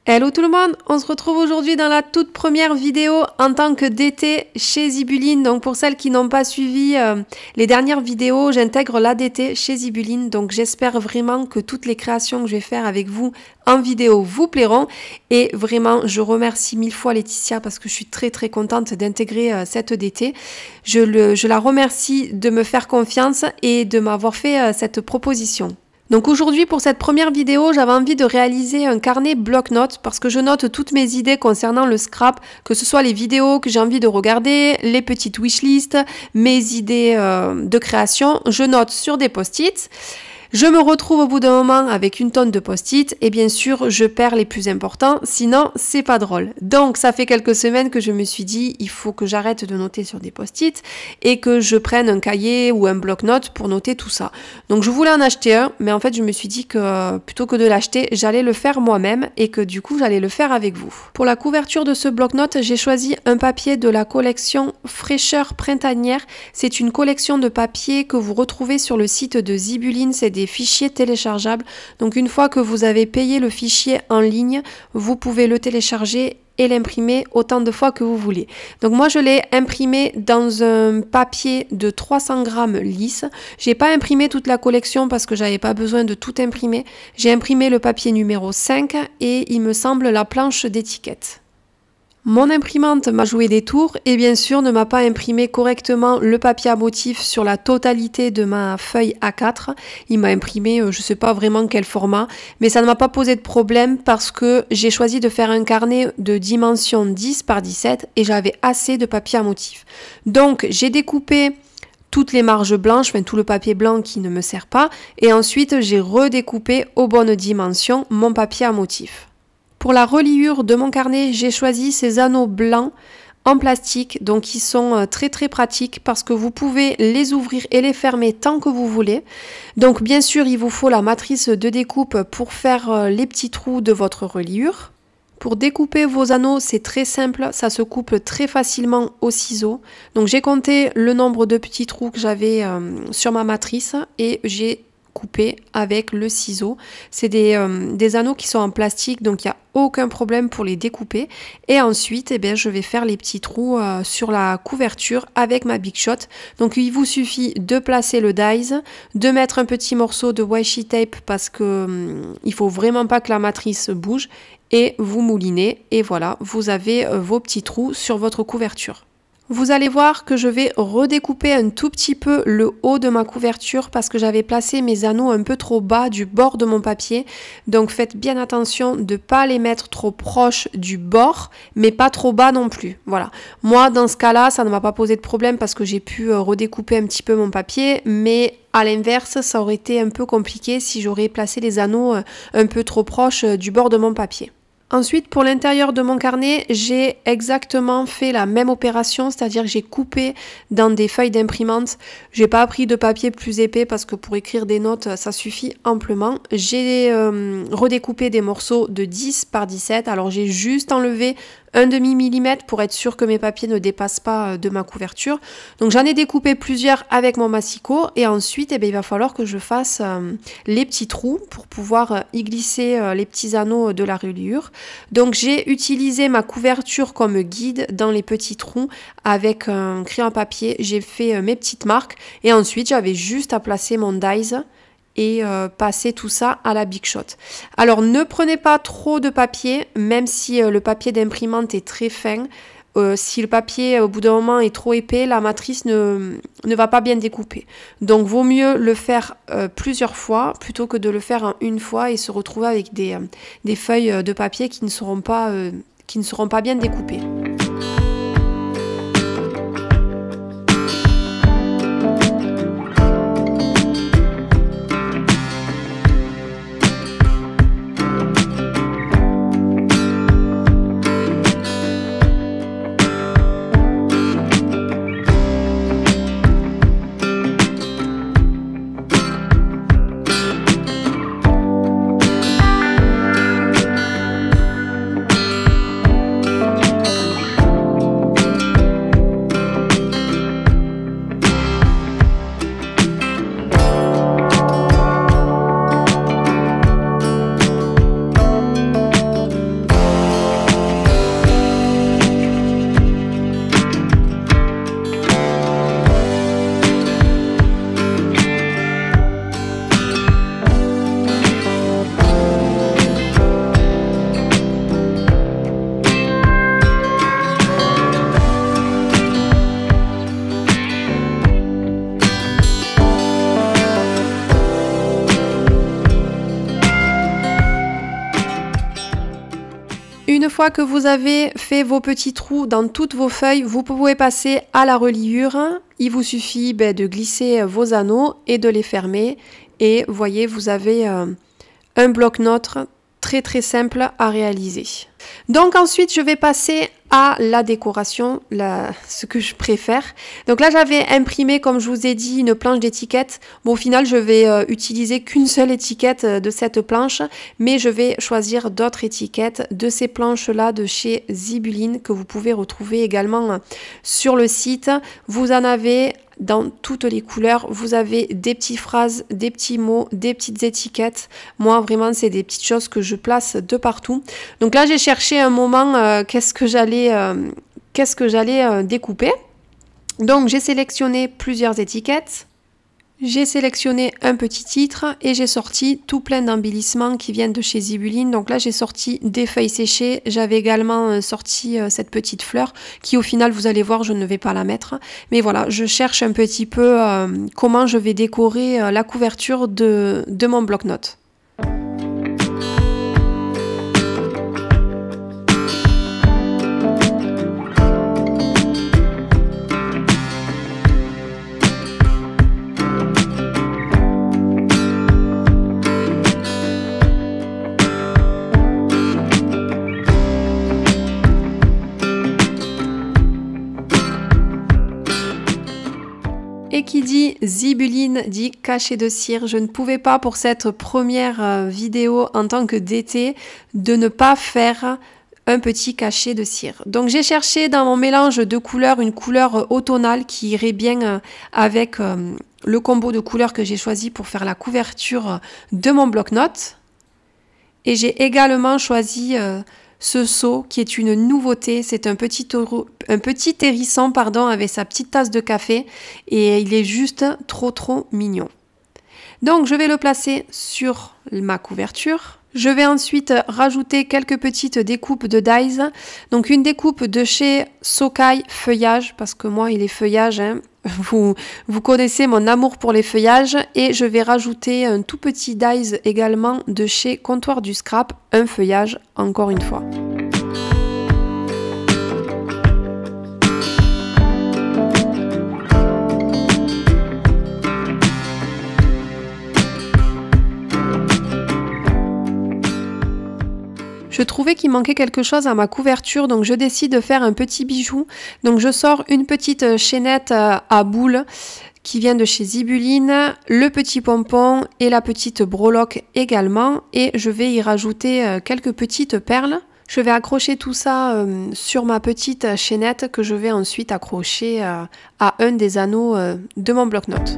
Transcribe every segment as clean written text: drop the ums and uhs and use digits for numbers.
Hello tout le monde, on se retrouve aujourd'hui dans la toute première vidéo en tant que DT chez Zibuline. Donc pour celles qui n'ont pas suivi les dernières vidéos, j'intègre l'ADT chez Zibuline. Donc j'espère vraiment que toutes les créations que je vais faire avec vous en vidéo vous plairont. Et vraiment, je remercie mille fois Laetitia parce que je suis très contente d'intégrer cette DT. Je la remercie de me faire confiance et de m'avoir fait cette proposition. Donc aujourd'hui pour cette première vidéo, j'avais envie de réaliser un carnet bloc-notes parce que je note toutes mes idées concernant le scrap, que ce soit les vidéos que j'ai envie de regarder, les petites wishlists, mes idées de création, je note sur des post-it. Je me retrouve au bout d'un moment avec une tonne de post-it et bien sûr je perds les plus importants, sinon c'est pas drôle. Donc ça fait quelques semaines que je me suis dit il faut que j'arrête de noter sur des post-it et que je prenne un cahier ou un bloc-notes pour noter tout ça. Donc je voulais en acheter un, mais en fait je me suis dit que plutôt que de l'acheter, j'allais le faire moi-même et que du coup j'allais le faire avec vous. Pour la couverture de ce bloc-notes, j'ai choisi un papier de la collection Fraîcheur Printanière. C'est une collection de papier que vous retrouvez sur le site de Zibuline, c'est des fichiers téléchargeables. Donc une fois que vous avez payé le fichier en ligne, vous pouvez le télécharger et l'imprimer autant de fois que vous voulez. Donc moi je l'ai imprimé dans un papier de 300 grammes lisse. J'ai pas imprimé toute la collection parce que j'avais pas besoin de tout imprimer. J'ai imprimé le papier numéro 5 et il me semble la planche d'étiquette. Mon imprimante m'a joué des tours et bien sûr ne m'a pas imprimé correctement le papier à motif sur la totalité de ma feuille A4. Il m'a imprimé, je sais pas vraiment quel format, mais ça ne m'a pas posé de problème parce que j'ai choisi de faire un carnet de dimension 10 par 17 et j'avais assez de papier à motif. Donc j'ai découpé toutes les marges blanches, enfin tout le papier blanc qui ne me sert pas, et ensuite j'ai redécoupé aux bonnes dimensions mon papier à motif. Pour la reliure de mon carnet, j'ai choisi ces anneaux blancs en plastique, donc ils sont très pratiques parce que vous pouvez les ouvrir et les fermer tant que vous voulez. Donc bien sûr, il vous faut la matrice de découpe pour faire les petits trous de votre reliure. Pour découper vos anneaux, c'est très simple, ça se coupe très facilement au ciseau. Donc j'ai compté le nombre de petits trous que j'avais sur ma matrice et j'ai coupé avec le ciseau. C'est des anneaux qui sont en plastique, donc il n'y a aucun problème pour les découper. Et ensuite, eh bien, je vais faire les petits trous sur la couverture avec ma Big Shot. Donc il vous suffit de placer le dies, de mettre un petit morceau de washi tape parce que il faut vraiment pas que la matrice bouge et vous moulinez et voilà, vous avez vos petits trous sur votre couverture. Vous allez voir que je vais redécouper un tout petit peu le haut de ma couverture parce que j'avais placé mes anneaux un peu trop bas du bord de mon papier. Donc faites bien attention de ne pas les mettre trop proches du bord, mais pas trop bas non plus. Voilà. Moi, dans ce cas-là, ça ne m'a pas posé de problème parce que j'ai pu redécouper un petit peu mon papier, mais à l'inverse, ça aurait été un peu compliqué si j'aurais placé les anneaux un peu trop proches du bord de mon papier. Ensuite, pour l'intérieur de mon carnet, j'ai exactement fait la même opération, c'est-à-dire que j'ai coupé dans des feuilles d'imprimante. J'ai pas pris de papier plus épais parce que pour écrire des notes, ça suffit amplement. J'ai redécoupé des morceaux de 10 par 17, alors j'ai juste enlevé un demi-millimètre pour être sûr que mes papiers ne dépassent pas de ma couverture. Donc j'en ai découpé plusieurs avec mon massicot et ensuite eh bien, il va falloir que je fasse les petits trous pour pouvoir y glisser les petits anneaux de la reliure. Donc j'ai utilisé ma couverture comme guide dans les petits trous avec un crayon à papier. J'ai fait mes petites marques et ensuite j'avais juste à placer mon dies et passer tout ça à la Big Shot. Alors ne prenez pas trop de papier, même si le papier d'imprimante est très fin. Si le papier au bout d'un moment est trop épais, la matrice ne va pas bien découper. Donc vaut mieux le faire plusieurs fois plutôt que de le faire en une fois et se retrouver avec des feuilles de papier qui ne seront pas bien découpées. Une fois que vous avez fait vos petits trous dans toutes vos feuilles, vous pouvez passer à la reliure. Il vous suffit de glisser vos anneaux et de les fermer. Et voyez, vous avez un bloc-notes très simple à réaliser. Donc ensuite, je vais passer à la décoration, ce que je préfère. Donc là, j'avais imprimé, comme je vous ai dit, une planche d'étiquette. Bon, au final, je vais utiliser qu'une seule étiquette de cette planche, mais je vais choisir d'autres étiquettes de ces planches-là de chez Zibuline que vous pouvez retrouver également sur le site. Vous en avez dans toutes les couleurs, vous avez des petites phrases, des petits mots, des petites étiquettes. Moi, vraiment, c'est des petites choses que je place de partout. Donc là, j'ai cherché un moment qu'est-ce que j'allais découper. Donc, j'ai sélectionné plusieurs étiquettes. J'ai sélectionné un petit titre et j'ai sorti tout plein d'embellissements qui viennent de chez Zibuline. Donc là, j'ai sorti des feuilles séchées. J'avais également sorti cette petite fleur qui, au final, vous allez voir, je ne vais pas la mettre. Mais voilà, je cherche un petit peu comment je vais décorer la couverture de mon bloc-notes. Et qui dit Zibuline dit cachet de cire. Je ne pouvais pas pour cette première vidéo en tant que DT de ne pas faire un petit cachet de cire. Donc j'ai cherché dans mon mélange de couleurs une couleur automnale qui irait bien avec le combo de couleurs que j'ai choisi pour faire la couverture de mon bloc-notes. Et j'ai également choisi ce seau qui est une nouveauté. C'est un petit hérisson avec sa petite tasse de café et il est juste trop mignon. Donc je vais le placer sur ma couverture. Je vais ensuite rajouter quelques petites découpes de dies. Donc une découpe de chez Sokai Feuillage, parce que moi il est feuillage, hein. Vous connaissez mon amour pour les feuillages. Et je vais rajouter un tout petit dies également de chez Comptoir du Scrap, un feuillage encore une fois. Je trouvais qu'il manquait quelque chose à ma couverture, donc je décide de faire un petit bijou. Donc je sors une petite chaînette à boules qui vient de chez Zibuline, le petit pompon et la petite breloque également. Et je vais y rajouter quelques petites perles. Je vais accrocher tout ça sur ma petite chaînette que je vais ensuite accrocher à un des anneaux de mon bloc-notes.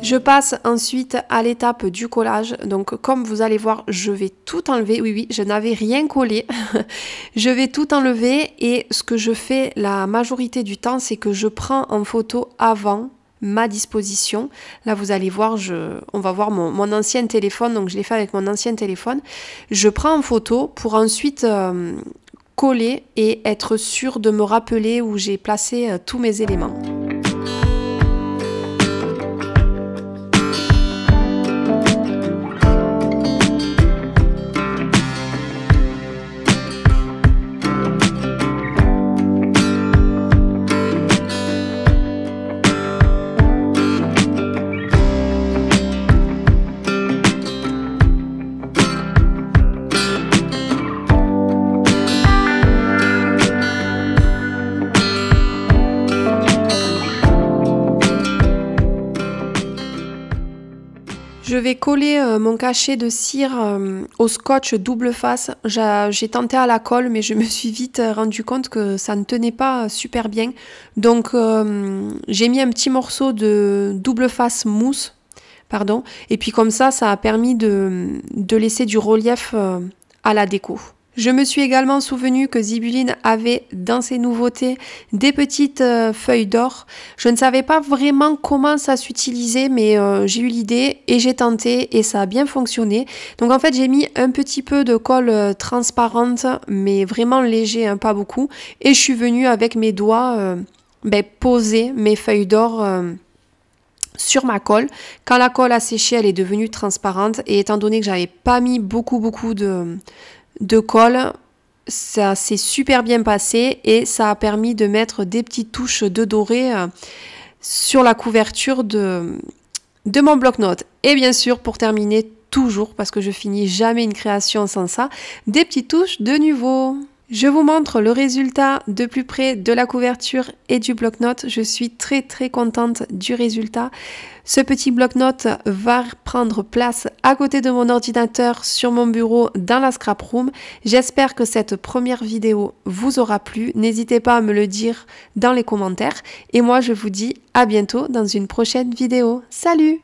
Je passe ensuite à l'étape du collage. Donc comme vous allez voir, je vais tout enlever. Oui, je n'avais rien collé. Je vais tout enlever et ce que je fais la majorité du temps, c'est que je prends en photo avant ma disposition. Là, vous allez voir, on va voir mon ancien téléphone. Donc je l'ai fait avec mon ancien téléphone. Je prends en photo pour ensuite coller et être sûre de me rappeler où j'ai placé tous mes éléments. Je vais coller mon cachet de cire au scotch double face. J'ai tenté à la colle, mais je me suis vite rendu compte que ça ne tenait pas super bien. Donc j'ai mis un petit morceau de double face mousse, pardon. Et puis comme ça a permis de laisser du relief à la déco. Je me suis également souvenu que Zibuline avait dans ses nouveautés des petites feuilles d'or. Je ne savais pas vraiment comment ça s'utilisait, mais j'ai eu l'idée et j'ai tenté et ça a bien fonctionné. Donc en fait j'ai mis un petit peu de colle transparente, mais vraiment léger, hein, pas beaucoup. Et je suis venue avec mes doigts poser mes feuilles d'or sur ma colle. Quand la colle a séché, elle est devenue transparente et étant donné que j'avais pas mis beaucoup de colle, ça s'est super bien passé et ça a permis de mettre des petites touches de doré sur la couverture de mon bloc-notes. Et bien sûr, pour terminer, toujours, parce que je finis jamais une création sans ça, des petites touches de Nuvo. Je vous montre le résultat de plus près de la couverture et du bloc-notes. Je suis très contente du résultat. Ce petit bloc-notes va prendre place à côté de mon ordinateur sur mon bureau dans la scrap room. J'espère que cette première vidéo vous aura plu. N'hésitez pas à me le dire dans les commentaires. Et moi, je vous dis à bientôt dans une prochaine vidéo. Salut!